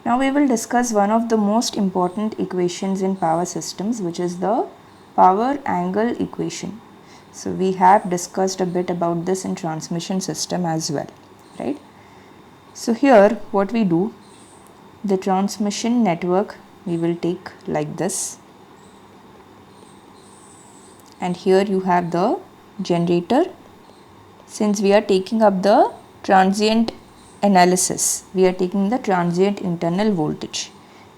Now we will discuss one of the most important equations in power systems, which is the power angle equation. So we have discussed a bit about this in transmission system as well, right? So here what we do, the transmission network we will take like this, and here you have the generator. Since we are taking up the transient analysis, we are taking the transient internal voltage.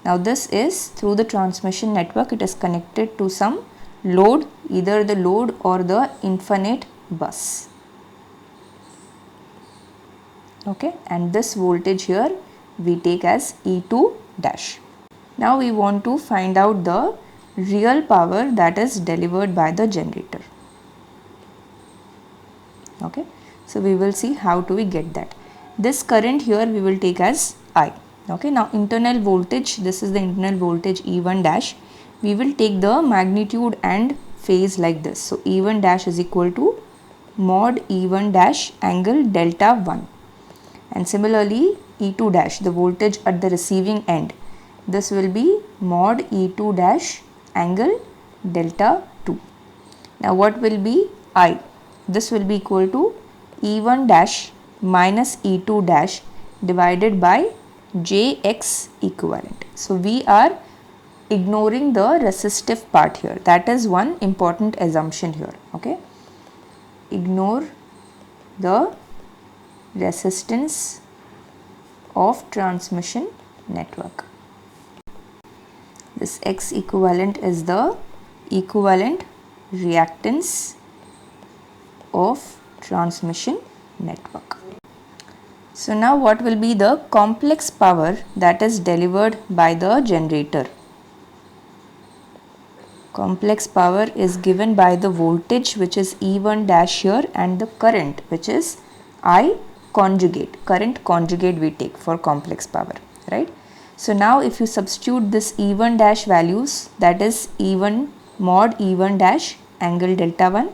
Now this is through the transmission network, it is connected to some load, either the load or the infinite bus. Okay, and this voltage here we take as E2 dash. Now we want to find out the real power that is delivered by the generator. Okay, so we will see how do we get that. This current here we will take as I. Okay, now internal voltage, this is the internal voltage E1 dash. We will take the magnitude and phase like this. So E1 dash is equal to mod E1 dash angle delta 1. And similarly E2 dash, the voltage at the receiving end, this will be mod E2 dash angle delta 2. Now what will be I? This will be equal to E1 dash minus E2 dash divided by Jx equivalent. So we are ignoring the resistive part here. That is one important assumption here. Okay, ignore the resistance of transmission network. This X equivalent is the equivalent reactance of transmission network. So now what will be the complex power that is delivered by the generator? Complex power is given by the voltage, which is E1 dash here, and the current, which is I conjugate, current conjugate we take for complex power, right? So now if you substitute this E1 dash values, that is E1 mod E1 dash angle delta 1,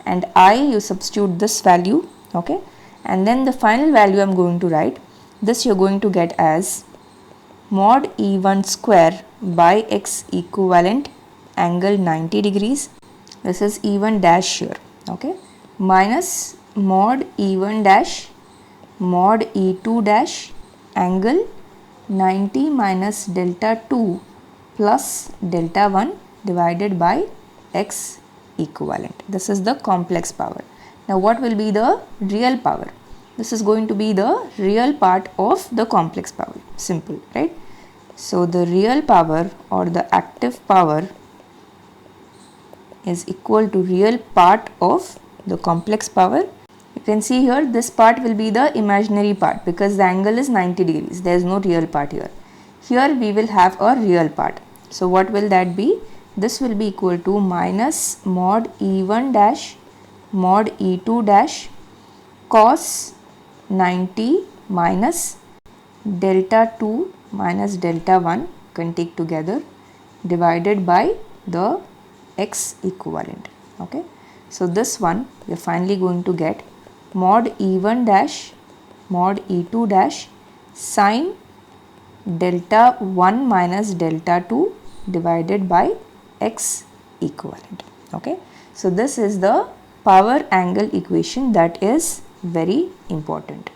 and I you substitute this value, okay, and then the final value I am going to write, this you are going to get as mod E1 square by X equivalent angle 90 degrees, this is E1 dash here, okay, minus mod E1 dash mod E2 dash angle 90 minus delta 2 plus delta 1 divided by X equivalent. This is the complex power. Now what will be the real power? This is going to be the real part of the complex power. Simple, right? So the real power or the active power is equal to real part of the complex power. You can see here this part will be the imaginary part because the angle is 90 degrees. There is no real part here. Here we will have a real part. So what will that be? This will be equal to minus mod E1 dash mod E2 dash cos 90 minus delta 2 minus delta 1, can take together, divided by the X equivalent. Okay, so this one we are finally going to get mod E1 dash mod E2 dash sin delta 1 minus delta 2 divided by X equivalent. Okay, so this is the power angle equation that is very important.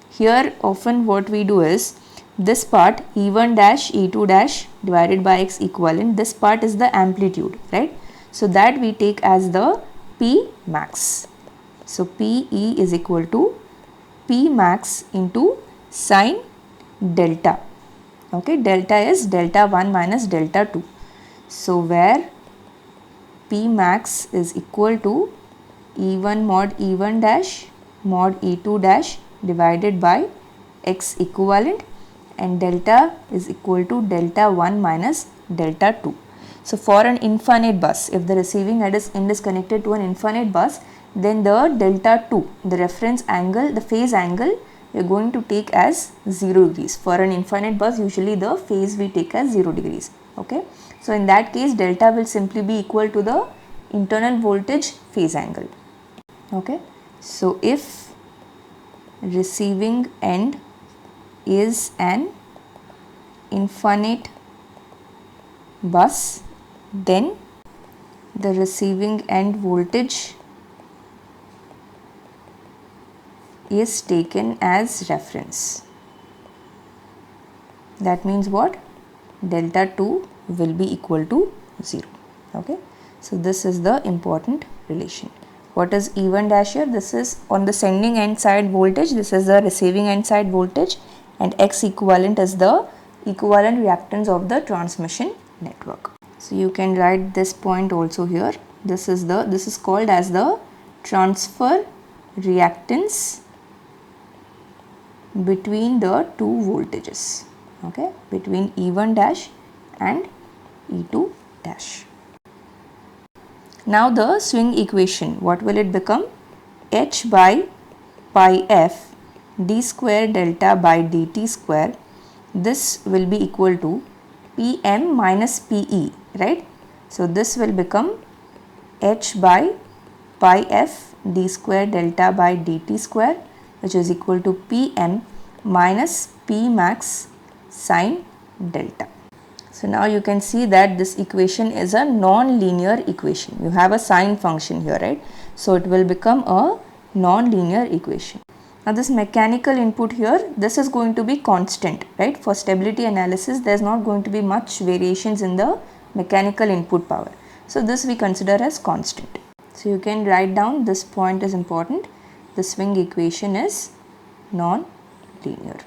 Here often what we do is this part E1 dash E2 dash divided by X equivalent, this part is the amplitude, right? So that we take as the P max. So PE is equal to P max into sin delta. Okay, delta is delta 1 minus delta 2. So where P max is equal to E1 mod E1 dash mod E2 dash divided by X equivalent, and delta is equal to delta 1 minus delta 2. So for an infinite bus, if the receiving end is connected to an infinite bus, then the delta 2, the reference angle, the phase angle, we are going to take as 0 degrees. For an infinite bus, usually the phase we take as 0 degrees. Okay, so in that case delta will simply be equal to the internal voltage phase angle. Okay, so if receiving end is an infinite bus, then the receiving end voltage is taken as reference. That means what? Delta 2 will be equal to 0. Okay. So this is the important relation. What is E1 dash here? This is on the sending end side voltage. This is the receiving end side voltage, and X equivalent is the equivalent reactance of the transmission network. So you can write this point also here. This is called as the transfer reactance between the two voltages. Okay, between E1 dash and E2 dash. Now the swing equation, what will it become? H by pi f d square delta by dt square. This will be equal to Pm minus Pe, right? So this will become H by pi f d square delta by dt square, which is equal to Pm minus P max sine delta. So now you can see that this equation is a non-linear equation. You have a sine function here, right? So it will become a non-linear equation. Now this mechanical input here, this is going to be constant, right? For stability analysis, there is not going to be much variations in the mechanical input power. So this we consider as constant. So you can write down, this point is important. The swing equation is non-linear.